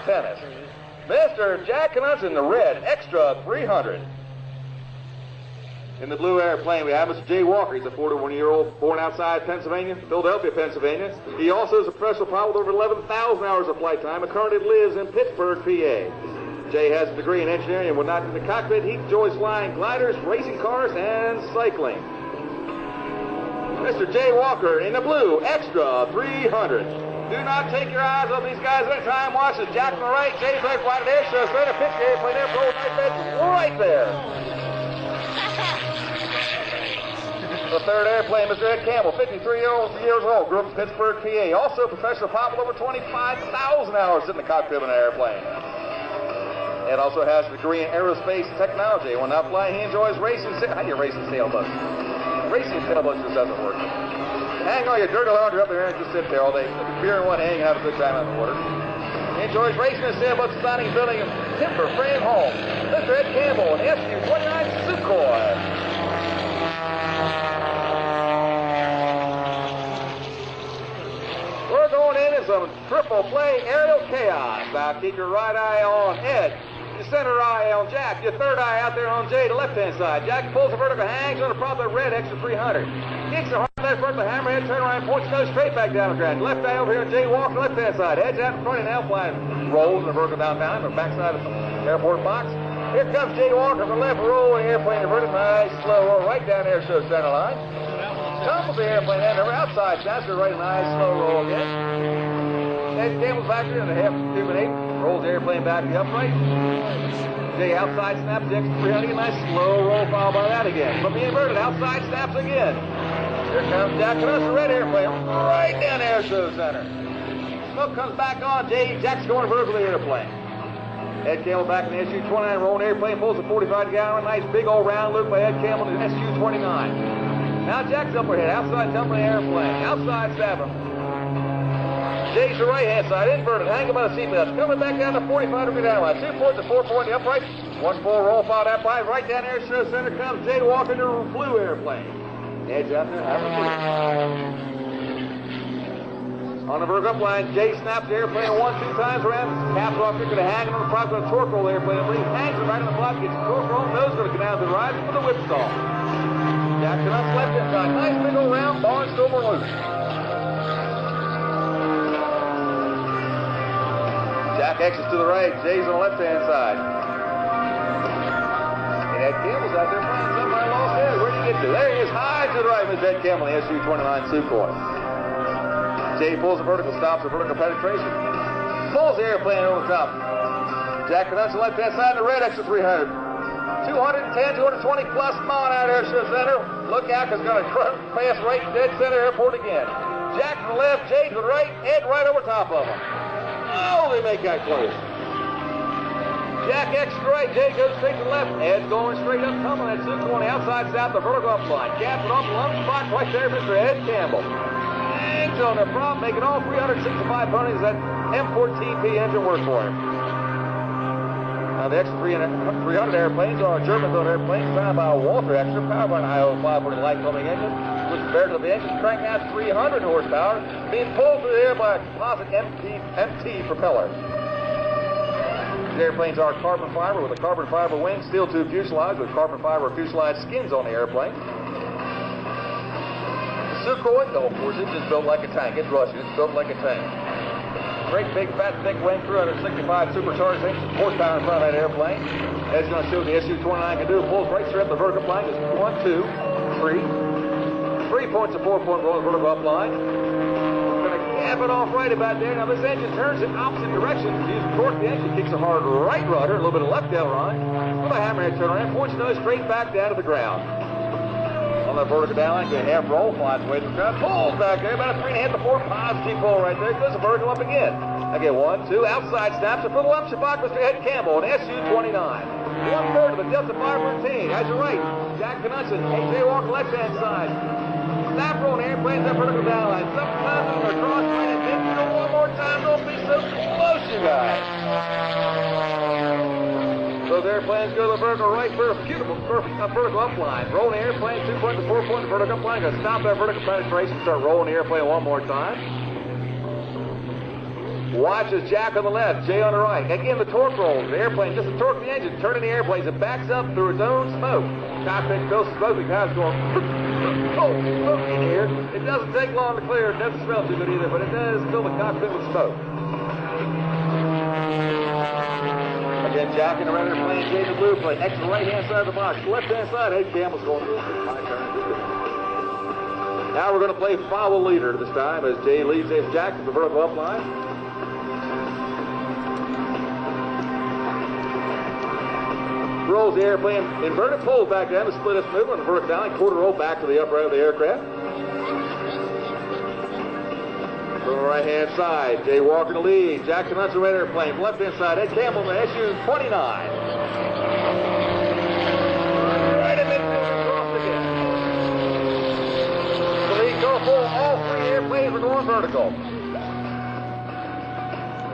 tennis. Mr. Jack Knudsen in the red, extra 300. In the blue airplane, we have Mr. Jay Walker. He's a 41-year-old born outside Philadelphia, Pennsylvania. He also is a professional pilot with over 11,000 hours of flight time and currently lives in Pittsburgh, PA. Jay has a degree in engineering and when not in the cockpit, he enjoys flying gliders, racing cars, and cycling. Mr. Jay Walker in the blue, extra 300. Do not take your eyes off these guys at any time. Watch this. Jack on the right, Jay Blake right at Airshow. Straight up pitch the airplane there, roll right there. The third airplane, Mr. Ed Campbell, 53 years old, grew up in Pittsburgh, PA. Also a professional pilot with over 25,000 hours in the cockpit of an airplane. Ed also has a degree in aerospace technology. When not flying, he enjoys racing. How do you racing sailboats? Racing sailboats just doesn't work. Hang all your dirty laundry up there and just sit there all day. Beer in one hand and have a good time on the water. He enjoys racing in sailboats, designing and building a timber frame home. Mr. Ed Campbell, an SU-29 Sukhoi. We're going in some triple play aerial chaos. Now keep your right eye on Ed, your center eye on Jack, your third eye out there on Jay, the left-hand side. Jack pulls the vertical, hangs on the prop of the red, extra 300. Kicks the hard left front of the hammerhead, turn around, points nose straight back down the ground. Left eye over here on Jay Walker, left-hand side. Edge out in front and now flying rolls in the vertical downtown, the backside of the airport box. Here comes Jay Walker from the left, rolling the airplane, inverted, nice, slow roll right down there, show center line. Tumbles the airplane down there, outside, that's a right, nice, slow roll again. Ed Campbell's back there in the half 2 minute, rolls the airplane back to the upright. Jay outside snaps, the extra 300, nice slow roll followed by that again. From the inverted, outside snaps again. Here comes Jack Knudsen, red airplane, right down there, show center. Smoke comes back on, Jack's going vertical the airplane. Ed Campbell back in the SU-29, rolling airplane, pulls a 45-gallon, nice big old round loop by Ed Campbell in the SU-29. Now Jack's up ahead, outside tumbling the airplane, outside snapping. Jay's the right-hand side, inverted, hanging by the seatbelts, coming back down to 45-degree down line. 2 points to 4 point, the upright, 1-4 roll followed that by right down there, show center comes Jay Walker in the blue airplane. Edge out there, have a blue. On the vertical up line, Jay snaps the airplane 1-2 times around, caps off, you're going to hang on the prop of the torque roll airplane, hangs it right on the block, gets the torque roll, nose going to go down to the right for the whip stall. Jack Knudsen left-hand side, nice big old round, barn silver loose. Jack exits to the right, Jay's on the left-hand side. And Ed Campbell's out there playing somebody lost there. Where'd you get to? There he is, high to the right, Mr. Ed Campbell, the SU-29 Sukhoi. Jay pulls the vertical, stops the vertical penetration. Pulls the airplane over the top. Jack Knudsen left-hand side, the red extra 300. 210, 220 plus mile an hour Airshow center. Look out, because it's going to pass right dead center airport again. Jack to the left, Jay to the right, Ed right over top of him. Oh, they make that close. Jack extra right, Jay goes straight to the left. Ed's going straight up, tumbling at Sukhoi, outside south, the vertical up line. Caps it off the lump spot right there, Mr. Ed Campbell. Hangs on the prop, making all 365 poundings that M14P engine work for him. Now the extra 300 airplanes are German-built airplanes powered by a Walter extra, powered by an IO 540 light plumbing engine, which compared to the engine cranking out 300 horsepower, being pulled through the air by a composite MT propeller. These airplanes are carbon fiber with a carbon fiber wing, steel tube fuselage with carbon fiber fuselage skins on the airplane. Sukhoi, of course, it's just built like a tank. It's Russian. It's built like a tank. Great big fat thick wing, 365 supercharged horsepower in front of that airplane. As it's going to show the SU-29 can do, pulls right straight up the vertical plane. Just 1, 2, 3. 3 points to 4 point roll the vertical up line. We're going to cap it off right about there. Now this engine turns in opposite directions. Using torque, the engine kicks a hard right rudder, a little bit of left aileron. With a hammerhead turn around, points nose straight back down to the ground. On the vertical down line, good half roll, flies away to the ground, pulls back there, about a 3.5 to 4 pounds G-pull right there, goes the vertical up again. Okay, 1, 2, outside snaps, and for the lump shabak, Mr. Ed Campbell, an SU-29. 1/3 of the Delta Firebird team. As your right, Jack Knudsen, Jay Walker, left-hand side. Snap roll, airplanes up vertical down line. Sometimes on the cross line, and then do one more time, don't be so close, you guys. So the airplanes go to the vertical right for a beautiful, perfect vertical up line. Rolling the airplane, 2 point to 4 point, the vertical up line. Going to stop that vertical penetration, start rolling the airplane one more time. Watch as Jack on the left, Jay on the right. Again, the torque rolls. The airplane just to torque the engine, turning the airplanes. It backs up through its own smoke. Cockpit fills the smoke. The guy's going, oh, smoke in here. It doesn't take long to clear. It doesn't smell too good either, but it does fill the cockpit with smoke. Again, Jack in the red airplane, Jay in the blue plane. Next to the right-hand side of the box. Left-hand side, Ed Campbell's going, my turn. Now we're going to play follow leader this time as Jay leads as Jack to the vertical up line. Rolls the airplane inverted, pulls back down to split its movement, and vertical down, quarter roll back to the upright of the aircraft. From the right-hand side, Jay Walker to lead. Jack Canutt's the red airplane. Left-hand side, Ed Campbell in the SU-29. Right in midfield, across again. The lead go full. All three airplanes are going vertical.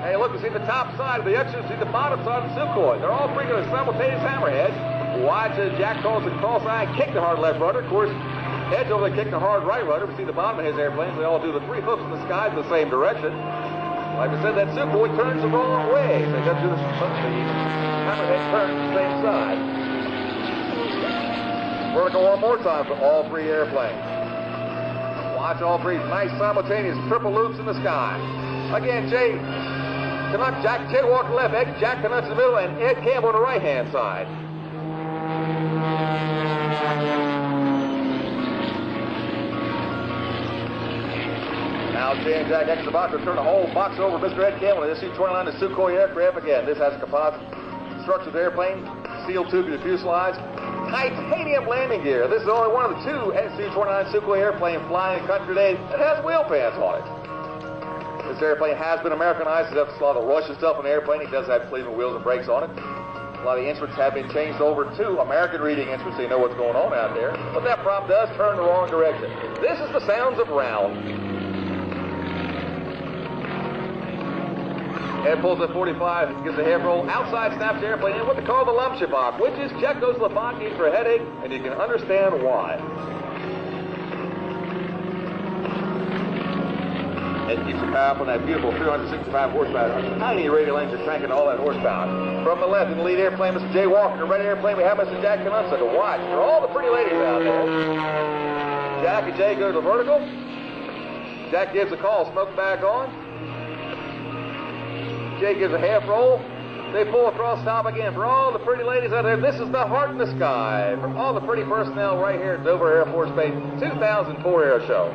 Hey, look, you see the top side of the Extra, see the bottom side of the Sukhoi. They're all three going to simultaneous hammerhead. Watch as Jack calls the cross eye, kick the hard left rudder. Of course, Ed's over there kicking the hard right rudder. We see the bottom of his airplanes. They all do the three hooks in the sky in the same direction. Like I said, that Sukhoi turns the wrong way. So he doesn't do the hammerhead turns the same side. Vertical one more time for all three airplanes. Watch all three nice simultaneous triple loops in the sky. Again, Jay Canutt, Jay Walker left, Jack Canutt's in the middle, and Ed Campbell on the right-hand side. Now Jay and Jack exit the box, return the whole box over Mr. Ed Campbell in the SU-29 the Sukhoi aircraft. Again, this has a composite structured airplane, steel tube to the fuselage, titanium landing gear. This is only one of the two SU-29 Sukhoi airplanes flying in the country today that has wheel pants on it. This airplane has been Americanized. There's a lot of Russian stuff on the airplane. It does have Cleveland wheels and brakes on it. A lot of the instruments have been changed over to American reading instruments, so you know what's going on out there. But that prop does turn the wrong direction. This is the sounds of round. Ed pulls at 45, gives a half roll. Outside snaps the airplane in what they call the Lumshabach, which is Czechoslovakian for headache, and you can understand why. It keeps the power up on that beautiful 365 horsepower. Tiny radial engine cranking all that horsepower. From the left in the lead airplane, Mr. Jay Walker. The right airplane, we have Mr. Jack Canutt. So to watch for all the pretty ladies out there. Jack and Jay go to the vertical. Jack gives a call, smoke back on. Jay gives a half roll. They pull across top again. For all the pretty ladies out there, this is the heart in the sky. For all the pretty personnel right here at Dover Air Force Base 2004 Air Show.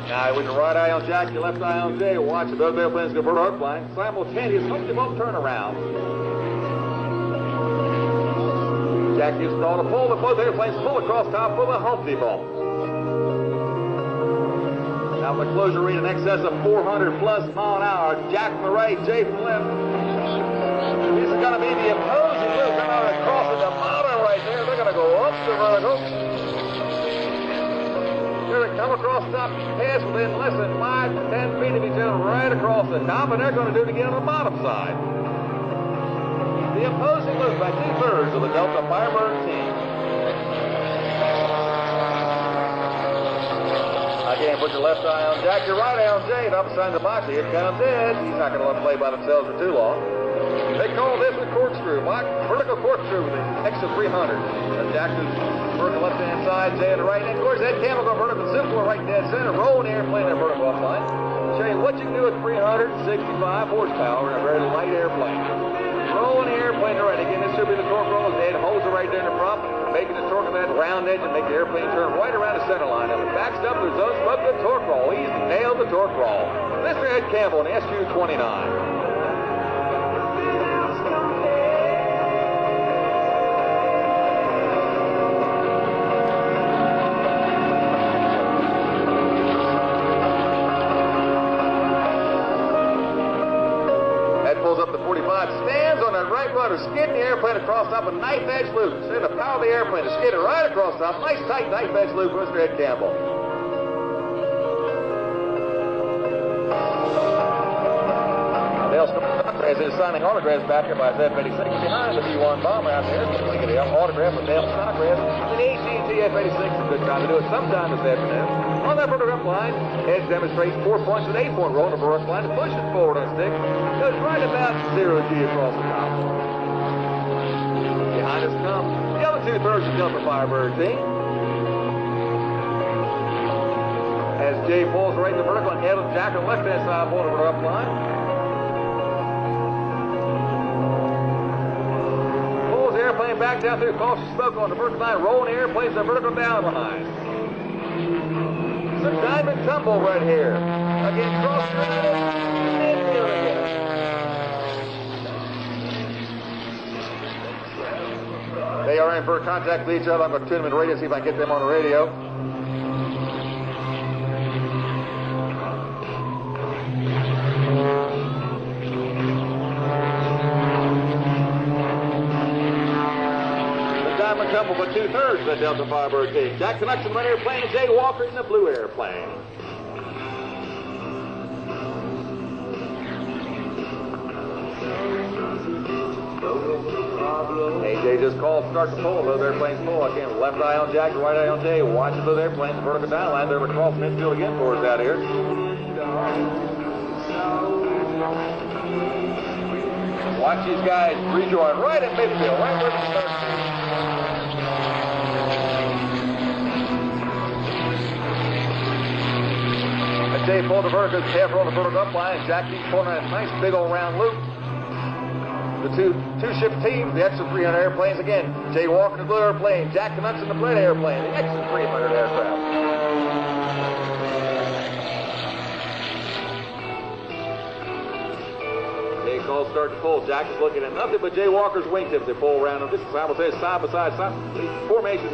Now, with your right eye on Jack, your left eye on Jay, watch the both airplanes go vertical hook flying. Simultaneous hook them up turnaround. Jack gives call to pull. The both airplanes pull across top for the Humpty Bump. Now, the closure read in excess of 400 plus mile an hour. Jack from the right, Jay from the left. This is going to be the opposing loop. They're not going to cross at the bottom right there. They're going to go up the vertical. They're going to come across top, pass within less than 5 to 10 feet of each other right across the top, and they're going to do it again on the bottom side. The opposing loop by 2/3 of the Delta Firebird team. Again, put your left eye on Jack, your right eye on Jay, and up beside the box. Here comes Ed. He's not going to let them play by themselves for too long. They call this a corkscrew, vertical corkscrew with the extra 300. Jack is vertical left-hand side, Jay on the right. And of course, Ed Campbell going vertical Sukhoi right dead center, rolling the airplane in vertical up line. Show you what you can do with 365 horsepower in a very light airplane. Rolling the airplane right. Again, this should be the torque roll. Ed holds it right there in the prop, making the torque of that round edge and make the airplane turn right around the center line. If it backs up, there's no smoke, the torque roll. He's nailed the torque roll. Mr. Ed Campbell in SU-29. Pulls up the 45, stands on that right rudder, skidding the airplane across top, a knife edge loop. Send the power of the airplane to skid it right across top. Nice tight knife edge loop, Mr. Ed Campbell. Now they'll start As they're signing autographs back up by F-86 behind the B-1 bomber out there. So we get an autograph with Dale Snodgrass. And the AT&T F-86 is a good time to do it sometime this afternoon. On that vertical line, Ed demonstrates 4 points with 8-point roll on the vertical line. Pushes forward on stick. Goes right about 0G across the top. Behind us come the other 2/3 of the Delaware Firebird team. As Jay pulls right in the vertical and Ed and Jack on the left-hand side pull the vertical line. Pulls the airplane back down through cautious smoke on the vertical line, rolling the airplanes the vertical down line. It's a diamond tumble right here. Again, cross the midfield again. They are in for contact with each other. I'm going to tune them in the radio, see if I can get them on the radio. The diamond tumble for 2/3 of the Delta Firebird team. Jack Canucks in the red airplane and Jay Walker in the blue airplane. AJ just called start to pull. Those airplanes full. Again, left eye on Jack, right eye on Jay. Watching those airplanes, vertical down line. They're across midfield again for us out here. Watch these guys rejoin right at midfield, right where the start is. Jay pulled the vertical, careful on the vertical up line. Jack keeps pulling a nice big old round loop. The two-ship team, the extra 300 airplanes again. Jay Walker in the blue airplane, Jack Canucks in the red airplane, the extra 300 aircraft. Jay calls start to pull. Jack is looking at nothing but Jay Walker's wingtip to pull around. This is, I will say, side by side, formation,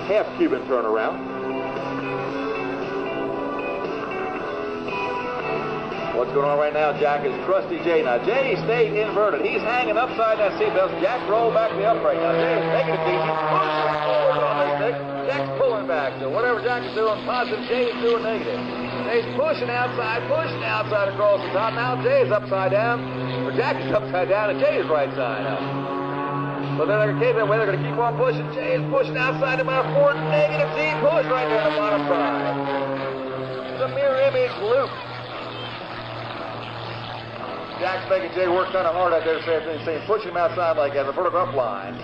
half Cuban turnaround. What's going on right now, Jack, is Krusty Jay. Now, Jay stayed inverted. He's hanging upside that seatbelt. Jack rolled back the upright. Now, Jay is making a deep. He's pushing forward on this thing. Jack's pulling back. So whatever Jack is doing positive, Jay is doing negative. Jay's pushing outside across the top. Now Jay is upside down. Or Jack is upside down, and Jay is right side up. So they're going to keep that way. They're going to keep on pushing. Jay is pushing outside about a forward negative Z push right there on the bottom side. It's a mirror image loop. Jack's making Jay work kind of hard out there, saying pushing him outside like that, the vertical up line.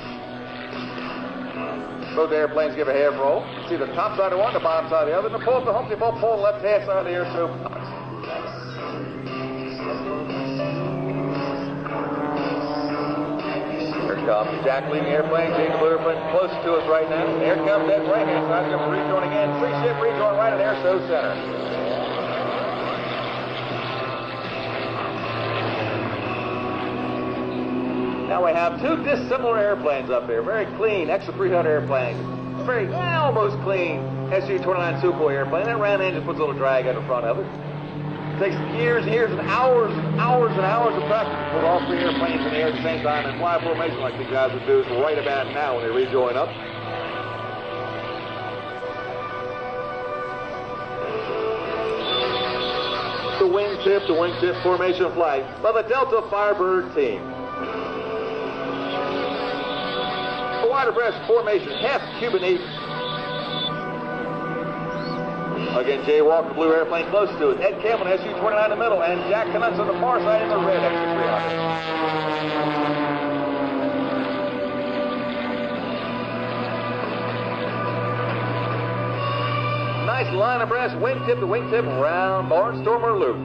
Both airplanes give a half roll. See the top side of one, the bottom side of the other, and the pull up the hump, they both pull the left-hand side of the Airshow. Here comes Jack leading the airplane, Jay the blue airplane close to us right now. Here comes that right-hand side, going to rejoin again. Three-ship rejoin right at Airshow center. Now we have two dissimilar airplanes up here. Very clean, extra 300 airplanes. Very, almost clean SU-29 Sukhoi airplane. That round engine puts a little drag out the front of it. It takes years and years and hours and hours and hours of practice to put all three airplanes in the air at the same time and fly a formation like these guys would do right about now when they rejoin up. The wingtip formation flag by the Delta Firebird team. Wider breast formation, half Cuban each. Again, Jay Walker, blue airplane close to it. Ed Campbell, SU-29 in the middle, and Jack Canucks on the far side in the red extra 300. Nice line of brass, wingtip to wingtip, round barnstormer loop.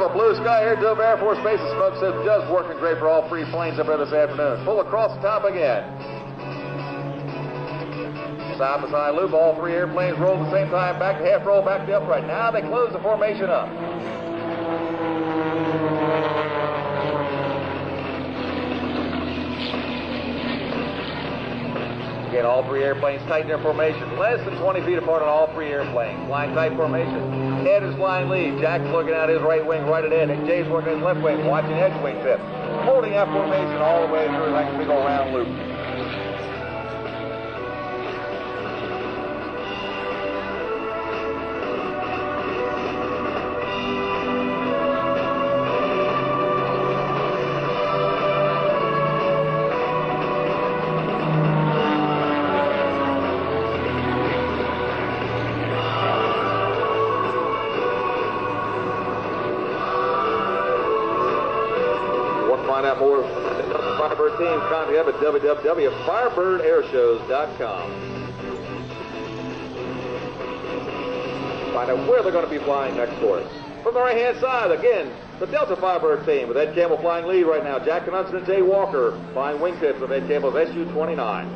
Blue sky here at Dover Air Force Base. The smoke system just working great for all three planes up there this afternoon. Pull across the top again. Side by side loop. All three airplanes roll at the same time. Back to half roll, back to upright. Now they close the formation up. Again, all three airplanes tighten their formation. Less than 20 feet apart on all three airplanes. Flying tight formation. Ed is flying lead. Jack's looking out his right wing right at Ed. And Jay's working his left wing, watching Ed's wingtip. Holding that formation all the way through like a big old round loop. Find out more of the Delta Firebird team, contact them at www.firebirdairshows.com. Find out where they're going to be flying next for us. From the right-hand side, again, the Delta Firebird team with Ed Campbell flying lead right now. Jack Knudsen and Jay Walker flying wingtips of Ed Campbell's SU-29.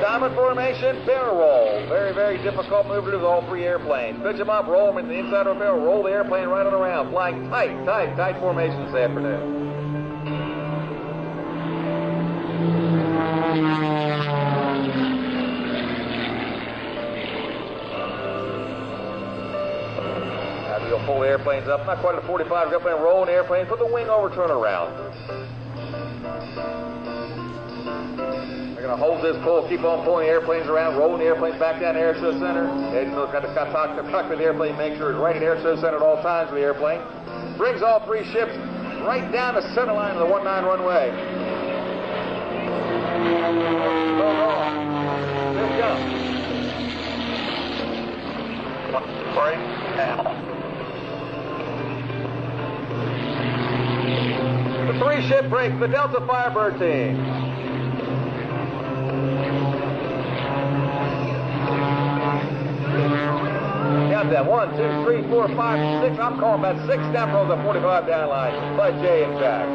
Diamond formation, barrel roll. Very, very difficult move to do with all three airplanes. Pitch them up, roll them in the inside of a barrel, roll the airplane right on around. Flying tight formation this afternoon. Now you'll pull the airplanes up, not quite at 45, airplane, roll the airplane, put the wing over, turn around. They're going to hold this pull, keep on pulling the airplanes around, rolling the airplanes back down to Airshow Center. They've got to talk to the airplane, make sure it's right at Airshow Center at all times with the airplane. Brings all three ships right down the center line of the 19 runway. Go wrong. Good jump. Break now. The three-ship break for the Delta Firebird team. Got that 1, 2, 3, 4, 5, 6. I'm calling about 6 down from the 45 down line by Jay and Jack.